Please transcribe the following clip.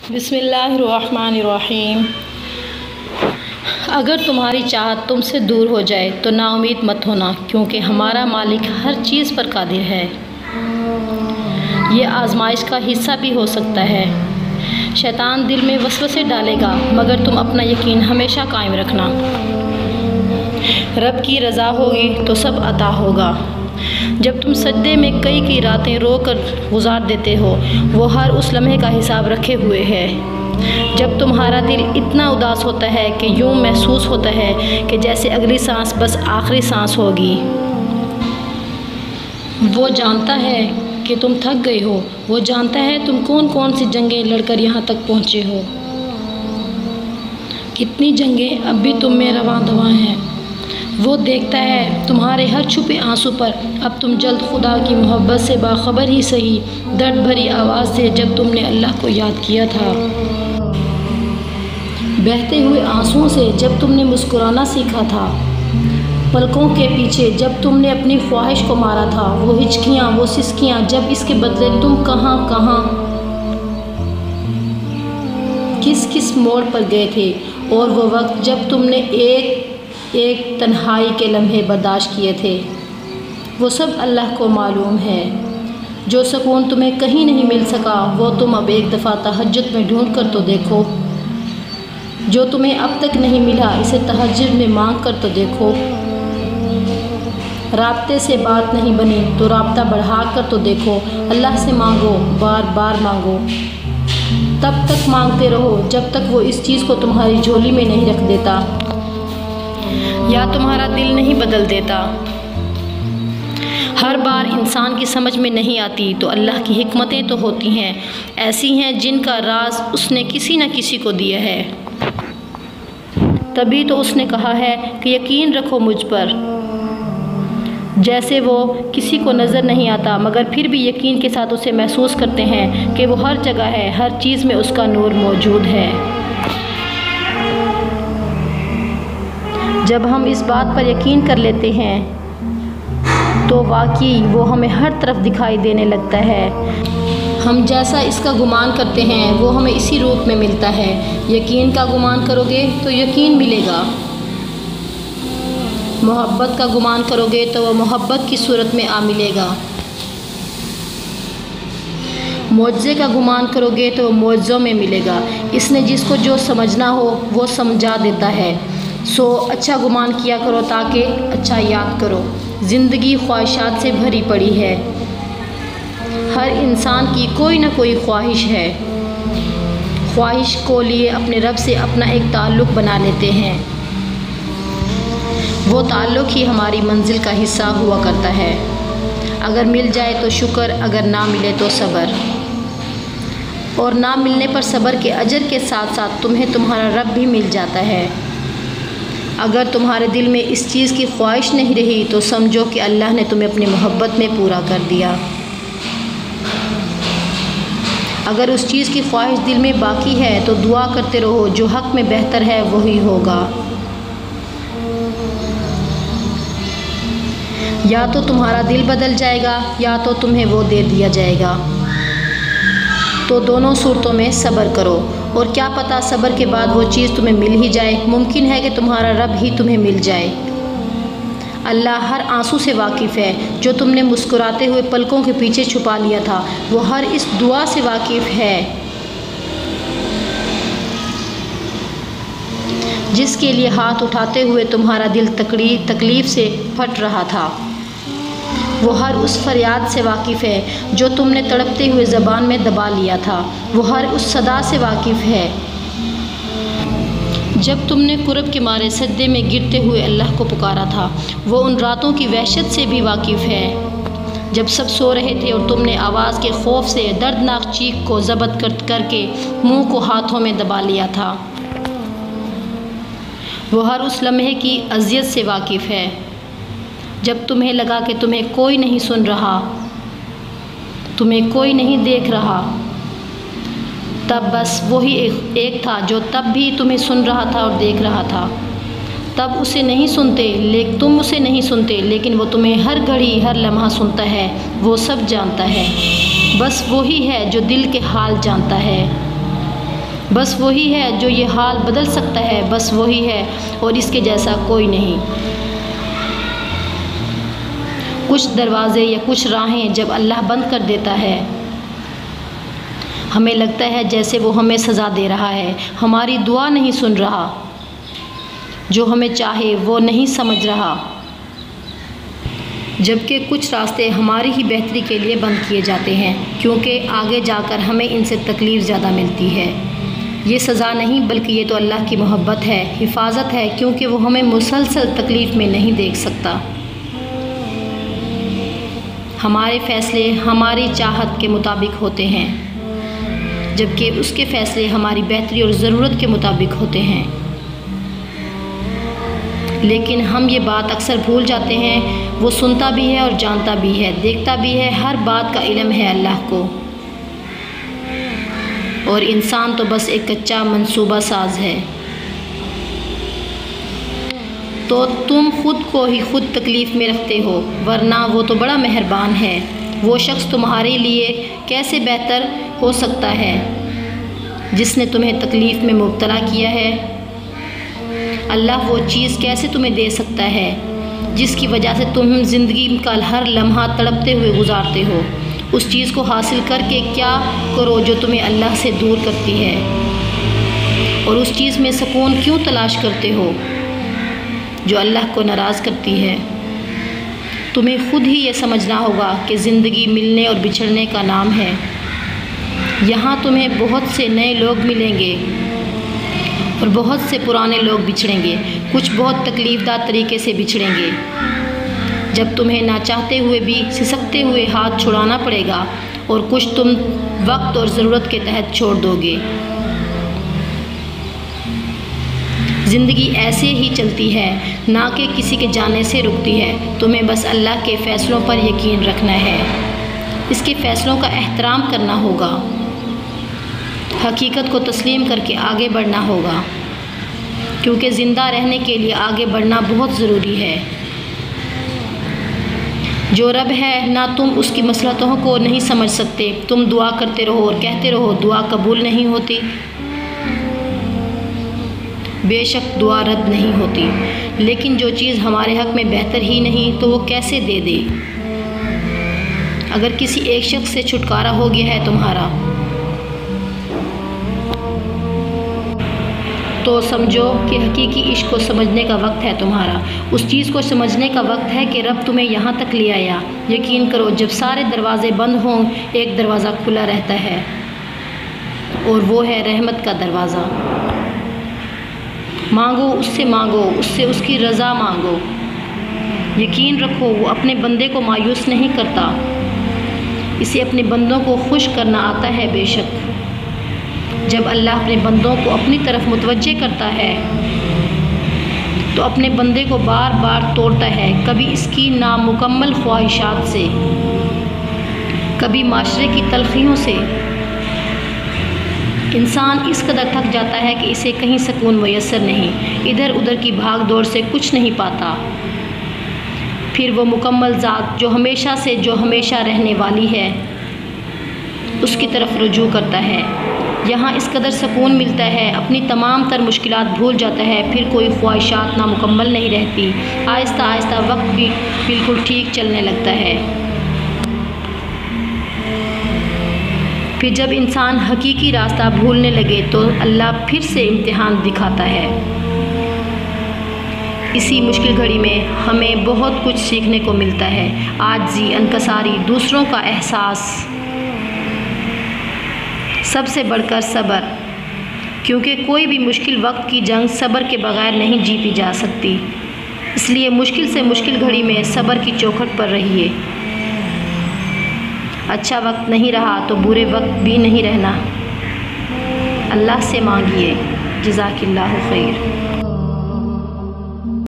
बिस्मिल्लाहिर्रहमानिर्रहीम। अगर तुम्हारी चाहत तुमसे दूर हो जाए तो नाउमीद मत होना, क्योंकि हमारा मालिक हर चीज़ पर कादिर है। ये आजमाइश का हिस्सा भी हो सकता है। शैतान दिल में वसवसे डालेगा, मगर तुम अपना यकीन हमेशा कायम रखना। रब की रज़ा होगी तो सब अता होगा। जब तुम सजदे में कई रातें रो कर गुजार देते हो, वो हर उस लम्हे का हिसाब रखे हुए है। जब तुम्हारा दिल इतना उदास होता है कि यूँ महसूस होता है कि जैसे अगली सांस बस आखिरी सांस होगी। वो जानता है कि तुम थक गए हो। वो जानता है तुम कौन कौन सी जंगें लड़कर यहाँ तक पहुँचे हो। कितनी जंगें अब भी तुम में रवां दवां हैं। वो देखता है तुम्हारे हर छुपे आंसू पर। अब तुम जल्द खुदा की मोहब्बत से बाखबर ही सही, दर्द भरी आवाज़ से जब तुमने अल्लाह को याद किया था। बहते हुए आंसुओं से जब तुमने मुस्कुराना सीखा था। पलकों के पीछे जब तुमने अपनी ख्वाहिश को मारा था। वो हिचकियाँ, वो सिसकियाँ, जब इसके बदले तुम कहाँ कहाँ किस किस मोड़ पर गए थे। और वो वक्त जब तुमने एक तन्हाई के लम्हे बर्दाश्त किए थे। वो सब अल्लाह को मालूम है। जो सुकून तुम्हें कहीं नहीं मिल सका, वो तुम अब एक दफ़ा तहज्जुद में ढूंढ कर तो देखो। जो तुम्हें अब तक नहीं मिला, इसे तहज्जुद में मांग कर तो देखो। राब्ते से बात नहीं बनी तो राब्ता बढ़ा कर तो देखो। अल्लाह से मांगो, बार बार मांगो। तब तक मांगते रहो जब तक वो इस चीज़ को तुम्हारी झोली में नहीं रख देता या तुम्हारा दिल नहीं बदल देता। हर बार इंसान की समझ में नहीं आती तो अल्लाह की हिकमतें तो होती हैं, ऐसी हैं जिनका राज उसने किसी न किसी को दिया है। तभी तो उसने कहा है कि यकीन रखो मुझ पर। जैसे वो किसी को नज़र नहीं आता, मगर फिर भी यकीन के साथ उसे महसूस करते हैं कि वो हर जगह है, हर चीज़ में उसका नूर मौजूद है। जब हम इस बात पर यकीन कर लेते हैं तो वाकई वो हमें हर तरफ दिखाई देने लगता है। हम जैसा इसका गुमान करते हैं वो हमें इसी रूप में मिलता है। यकीन का गुमान करोगे तो यकीन मिलेगा। मोहब्बत का गुमान करोगे तो वह मोहब्बत की सूरत में आ मिलेगा। मौजज़े का गुमान करोगे तो मौजज़ों में मिलेगा। इसने जिसको जो समझना हो वो समझा देता है। सो अच्छा गुमान किया करो ताकि अच्छा याद करो। ज़िंदगी ख्वाहिशात से भरी पड़ी है। हर इंसान की कोई ना कोई ख्वाहिश है। ख्वाहिश को लिए अपने रब से अपना एक ताल्लुक़ बना लेते हैं। वो ताल्लुक़ ही हमारी मंजिल का हिस्सा हुआ करता है। अगर मिल जाए तो शुक्र, अगर ना मिले तो सब्र। और ना मिलने पर सब्र के अजर के साथ साथ तुम्हें तुम्हारा रब भी मिल जाता है। अगर तुम्हारे दिल में इस चीज़ की ख्वाहिश नहीं रही तो समझो कि अल्लाह ने तुम्हें अपनी मोहब्बत में पूरा कर दिया। अगर उस चीज़ की ख्वाहिश दिल में बाकी है तो दुआ करते रहो, जो हक़ में बेहतर है वही होगा। या तो तुम्हारा दिल बदल जाएगा या तो तुम्हें वो दे दिया जाएगा। तो दोनों सूरतों में सब्र करो। और क्या पता सब्र के बाद वो चीज़ तुम्हें मिल ही जाए। मुमकिन है कि तुम्हारा रब ही तुम्हें मिल जाए। अल्लाह हर आंसू से वाकिफ़ है। जो तुमने मुस्कुराते हुए पलकों के पीछे छुपा लिया था, वो हर इस दुआ से वाकिफ़ है जिसके लिए हाथ उठाते हुए तुम्हारा दिल तकलीफ़ से फट रहा था। वो हर उस फरियाद से वाकिफ़ है जो तुमने तड़पते हुए ज़बान में दबा लिया था। वो हर उस सदा से वाकिफ़ है जब तुमने कुर्ब के मारे सजदे में गिरते हुए अल्लाह को पुकारा था। वो उन रातों की वहशत से भी वाकिफ़ है जब सब सो रहे थे और तुमने आवाज़ के खौफ से दर्दनाक चीख को ज़ब्त करके मुँह को हाथों में दबा लिया था। वो हर उस लम्हे की अज़ियत से वाकिफ़ है जब तुम्हें लगा कि तुम्हें कोई नहीं सुन रहा, तुम्हें कोई नहीं देख रहा। तब बस वही एक था जो तब भी तुम्हें सुन रहा था और देख रहा था। तब उसे नहीं सुनते, तुम उसे नहीं सुनते, लेकिन वो तुम्हें हर घड़ी हर लम्हा सुनता है। वो सब जानता है। बस वही है जो दिल के हाल जानता है। बस वही है जो ये हाल बदल सकता है, बस वही है और इसके जैसा कोई नहीं। कुछ दरवाज़े या कुछ राहें जब अल्लाह बंद कर देता है, हमें लगता है जैसे वो हमें सज़ा दे रहा है, हमारी दुआ नहीं सुन रहा, जो हमें चाहे वो नहीं समझ रहा। जबकि कुछ रास्ते हमारी ही बेहतरी के लिए बंद किए जाते हैं, क्योंकि आगे जाकर हमें इनसे तकलीफ़ ज़्यादा मिलती है। ये सज़ा नहीं बल्कि ये तो अल्लाह की मोहब्बत है, हिफाजत है, क्योंकि वो हमें मुसलसल तकलीफ़ में नहीं देख सकता। हमारे फ़ैसले हमारी चाहत के मुताबिक होते हैं, जबकि उसके फ़ैसले हमारी बेहतरी और ज़रूरत के मुताबिक होते हैं। लेकिन हम ये बात अक्सर भूल जाते हैं, वो सुनता भी है और जानता भी है, देखता भी है, हर बात का इल्म है अल्लाह को, और इंसान तो बस एक कच्चा मंसूबा साज है। तो तुम खुद को ही खुद तकलीफ़ में रखते हो, वरना वो तो बड़ा मेहरबान है। वो शख्स तुम्हारे लिए कैसे बेहतर हो सकता है जिसने तुम्हें तकलीफ़ में मुब्तला किया है। अल्लाह वो चीज़ कैसे तुम्हें दे सकता है जिसकी वजह से तुम ज़िंदगी का हर लम्हा तड़पते हुए गुजारते हो। उस चीज़ को हासिल करके क्या करो जो तुम्हें अल्लाह से दूर करती है, और उस चीज़ में सुकून क्यों तलाश करते हो जो अल्लाह को नाराज़ करती है। तुम्हें खुद ही ये समझना होगा कि ज़िंदगी मिलने और बिछड़ने का नाम है। यहाँ तुम्हें बहुत से नए लोग मिलेंगे और बहुत से पुराने लोग बिछड़ेंगे, कुछ बहुत तकलीफ़दार तरीके से बिछड़ेंगे, जब तुम्हें ना चाहते हुए भी सिसकते हुए हाथ छुड़ाना पड़ेगा, और कुछ तुम वक्त और ज़रूरत के तहत छोड़ दोगे। ज़िंदगी ऐसे ही चलती है, ना कि किसी के जाने से रुकती है। तुम्हें बस अल्लाह के फ़ैसलों पर यकीन रखना है, इसके फ़ैसलों का एहतराम करना होगा, हकीकत को तस्लीम करके आगे बढ़ना होगा, क्योंकि ज़िंदा रहने के लिए आगे बढ़ना बहुत ज़रूरी है। जो रब है, ना तुम उसकी मसलहतों को नहीं समझ सकते। तुम दुआ करते रहो और कहते रहो दुआ कबूल नहीं होती। बेशक दुआ रद्द नहीं होती, लेकिन जो चीज़ हमारे हक़ में बेहतर ही नहीं तो वो कैसे दे दे। अगर किसी एक शख्स से छुटकारा हो गया है तुम्हारा, तो समझो कि हकीकी इश्क को समझने का वक्त है तुम्हारा। उस चीज़ को समझने का वक्त है कि रब तुम्हें यहाँ तक ले आया। यकीन करो, जब सारे दरवाज़े बंद हों, एक दरवाज़ा खुला रहता है, और वो है रहमत का दरवाज़ा। मांगो उससे उसकी रज़ा मांगो। यकीन रखो, वो अपने बंदे को मायूस नहीं करता, इसे अपने बंदों को खुश करना आता है। बेशक जब अल्लाह अपने बंदों को अपनी तरफ मुतवज्जे करता है, तो अपने बंदे को बार बार तोड़ता है, कभी इसकी नामुकम्मल ख्वाहिशात से, कभी माशरे की तलखियों से। इंसान इस कदर थक जाता है कि इसे कहीं सुकून मुयस्सर नहीं, इधर उधर की भाग दौड़ से कुछ नहीं पाता। फिर वो मुकम्मल ज़ात जो हमेशा रहने वाली है, उसकी तरफ रुजू करता है। यहाँ इस कदर सुकून मिलता है, अपनी तमाम तर मुश्किलात भूल जाता है, फिर कोई ख्वाहिशात नामुकम्मल नहीं रहती। आहिस्ता आहिस्ता वक्त भी बिल्कुल ठीक चलने लगता है। फिर जब इंसान हकीकी रास्ता भूलने लगे तो अल्लाह फिर से इम्तिहान दिखाता है। इसी मुश्किल घड़ी में हमें बहुत कुछ सीखने को मिलता है। आजिज़ी, इनकिसारी, दूसरों का एहसास, सबसे बढ़कर सब्र, क्योंकि कोई भी मुश्किल वक्त की जंग सब्र के बगैर नहीं जीती जा सकती। इसलिए मुश्किल से मुश्किल घड़ी में सब्र की चौखट पर रहिए। अच्छा वक्त नहीं रहा तो बुरे वक्त भी नहीं रहना। अल्लाह से मांगिए। जज़ाकिल्लाहु खैर।